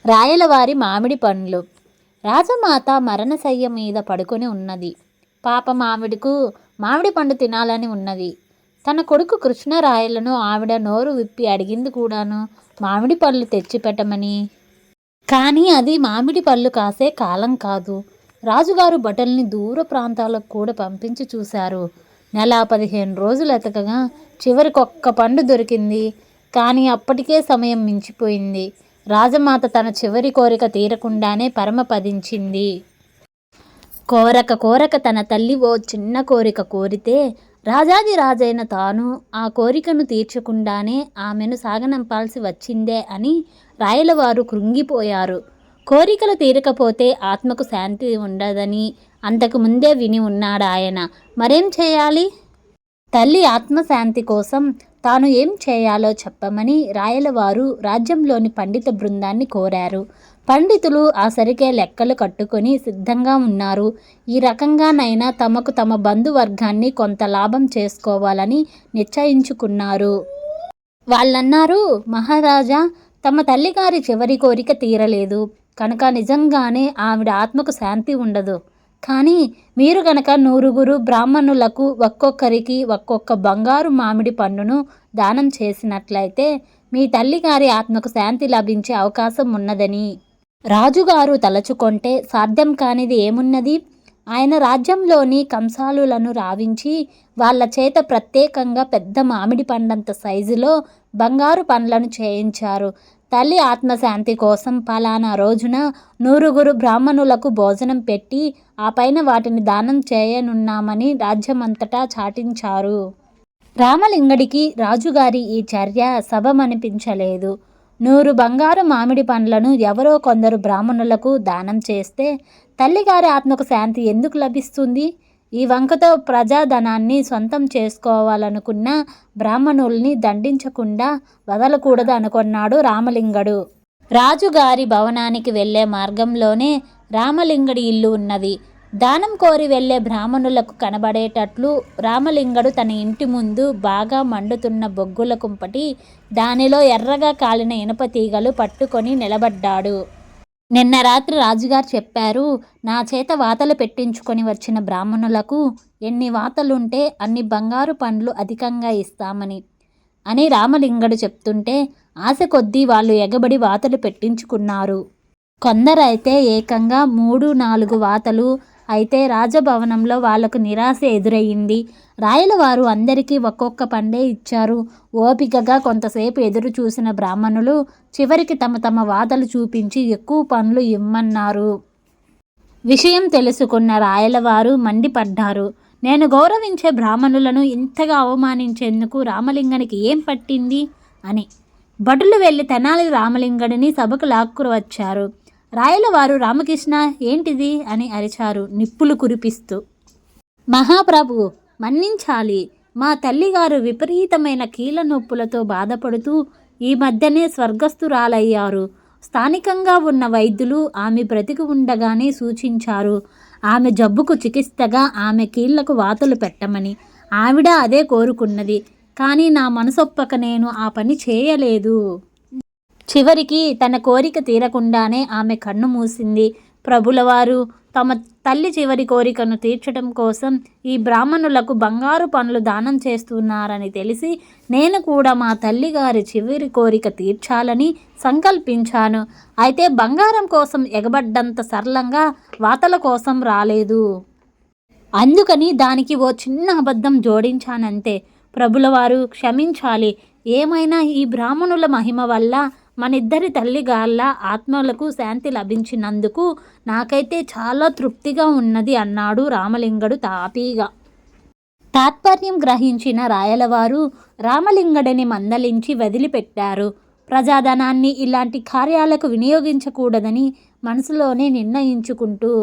రాయలవారి మామిడి పండ్లు. రాజమాత మరణశయ్య మీద పడుకొని ఉన్నది. పాప మామిడి పండు తినాలని ఉన్నది. తన కొడుకు కృష్ణరాయలను ఆవిడ నోరు విప్పి అడిగింది కూడాను మామిడి పళ్ళు తెచ్చిపెట్టమని. కానీ అది మామిడి పళ్ళు కాసే కాలం కాదు. రాజుగారు బట్టల్ని దూర ప్రాంతాలకు కూడా పంపించి చూశారు. నెల 15 రోజులు ఎతకగా చివరికొక్క పండు దొరికింది. కానీ అప్పటికే సమయం మించిపోయింది. రాజమాత తన చివరి కోరిక తీరకుండానే పరమపదించింది. కోరక తన తల్లి ఓ చిన్న కోరిక కోరితే రాజాది రాజైన తాను ఆ కోరికను తీర్చకుండానే ఆమెను సాగనంపాల్సి వచ్చిందే అని రాయలవారు కృంగిపోయారు. కోరికలు తీరకపోతే ఆత్మకు శాంతి ఉండదని అంతకు ముందే విని ఉన్నాడు ఆయన. మరేం చేయాలి? తల్లి ఆత్మశాంతి కోసం తాను ఏం చేయాలో చెప్పమని రాయలవారు రాజ్యంలోని పండిత బృందాన్ని కోరారు. పండితులు ఆ సరికే లెక్కలు కట్టుకొని సిద్ధంగా ఉన్నారు. ఈ రకంగానైనా తమకు తమ బంధువర్గాన్ని కొంత లాభం చేసుకోవాలని నిశ్చయించుకున్నారు. వాళ్ళన్నారు, మహారాజా, తమ తల్లిగారి చివరి కోరిక తీరలేదు కనుక నిజంగానే ఆవిడ ఆత్మకు శాంతి ఉండదు. కానీ మీరు గనక 100 బ్రాహ్మణులకు ఒక్కొక్కరికి ఒక్కొక్క బంగారు మామిడి పండును దానం చేసినట్లయితే మీ తల్లిగారి ఆత్మకు శాంతి లభించే అవకాశం ఉన్నదని రాజుగారు తలచుకొంటే సాధ్యం కానిది ఏమున్నది? ఆయన రాజ్యంలోని కంసాలులను రావించి వాళ్ళ చేత ప్రత్యేకంగా పెద్ద మామిడి పండంత సైజులో బంగారు పండ్లను చేయించారు. తల్లి ఆత్మశాంతి కోసం పలానా రోజున 100 బ్రాహ్మణులకు భోజనం పెట్టి ఆ పైన వాటిని దానం చేయనున్నామని రాజ్యమంతటా చాటించారు. రామలింగడికి రాజుగారి ఈ చర్య శభమనిపించలేదు. 100 బంగారు మామిడి పండ్లను ఎవరో కొందరు బ్రాహ్మణులకు దానం చేస్తే తల్లిగారి ఆత్మకు శాంతి ఎందుకు లభిస్తుంది? ఈ వంకతో ప్రజాధనాన్ని సొంతం చేసుకోవాలనుకున్న బ్రాహ్మణుల్ని దండించకుండా వదలకూడదు అనుకున్నాడు రామలింగడు. రాజుగారి భవనానికి వెళ్లే మార్గంలోనే రామలింగడి ఇల్లు ఉన్నది. దానం కోరి వెళ్లే బ్రాహ్మణులకు కనబడేటట్లు రామలింగడు తన ఇంటి ముందు బాగా మండుతున్న బొగ్గుల కుంపటి, దానిలో ఎర్రగా కాలిన ఇనుప తీగలు పట్టుకొని నిలబడ్డాడు. నిన్న రాత్రి రాజుగారు చెప్పారు, నా చేత వాతలు పెట్టించుకొని వచ్చిన బ్రాహ్మణులకు ఎన్ని వాతలుంటే అన్ని బంగారు పండ్లు అధికంగా ఇస్తామని అని రామలింగడు చెప్తుంటే ఆశ కొద్దీ వాళ్ళు ఎగబడి వాతలు పెట్టించుకున్నారు. కొందరైతే ఏకంగా 3-4 వాతలు. అయితే రాజభవనంలో వాళ్లకు నిరాశ ఎదురయ్యింది. రాయలవారు అందరికీ ఒక్కొక్క పండే ఇచ్చారు. ఓపికగా కొంతసేపు ఎదురు చూసిన బ్రాహ్మణులు చివరికి తమ తమ వాతలు చూపించి ఎక్కువ పండ్లు ఇమ్మన్నారు. విషయం తెలుసుకున్న రాయలవారు మండిపడ్డారు. నేను గౌరవించే బ్రాహ్మణులను ఇంతగా అవమానించేందుకు రామలింగనికి ఏం పట్టింది అని భటులు వెళ్లి తెనాలి రామలింగడిని సభకు లాక్కురు వచ్చారు. రాయలవారు, రామకృష్ణ, ఏంటిది అని అరిచారు నిప్పులు కురిపిస్తూ. మహాప్రభు, మన్నించాలి. మా తల్లిగారు విపరీతమైన కీళ్ళ నొప్పులతో బాధపడుతూ ఈ మధ్యనే స్వర్గస్థురాలయ్యారు. స్థానికంగా ఉన్న వైద్యులు ఆమె బ్రతికి ఉండగానే సూచించారు ఆమె జబ్బుకు చికిత్సగా ఆమె కీళ్లకు వాతలు పెట్టమని. ఆవిడ అదే కోరుకున్నది. కానీ నా మనసొప్పక నేను ఆ పని చేయలేదు. చివరికి తన కోరిక తీరకుండానే ఆమె కన్ను మూసింది. ప్రభులవారు తమ తల్లి చివరి కోరికను తీర్చడం కోసం ఈ బ్రాహ్మణులకు బంగారు పండ్లు దానం చేస్తున్నారని తెలిసి నేను కూడా మా తల్లిగారి చివరి కోరిక తీర్చాలని సంకల్పించాను. అయితే బంగారం కోసం ఎగబడ్డంత సరళంగా వాతల కోసం రాలేదు. అందుకని దానికి ఓ చిన్న అబద్ధం జోడించానంతే. ప్రభులవారు క్షమించాలి. ఏమైనా ఈ బ్రాహ్మణుల మహిమ వల్ల మనిద్దరి తల్లిగాళ్ళ ఆత్మలకు శాంతి లభించినందుకు నాకైతే చాలా తృప్తిగా ఉన్నది అన్నాడు రామలింగడు తాపీగా. తాత్పర్యం గ్రహించిన రాయలవారు రామలింగడిని మందలించి వదిలిపెట్టారు. ప్రజాధనాన్ని ఇలాంటి కార్యాలకు వినియోగించకూడదని మనసులోనే నిర్ణయించుకుంటూ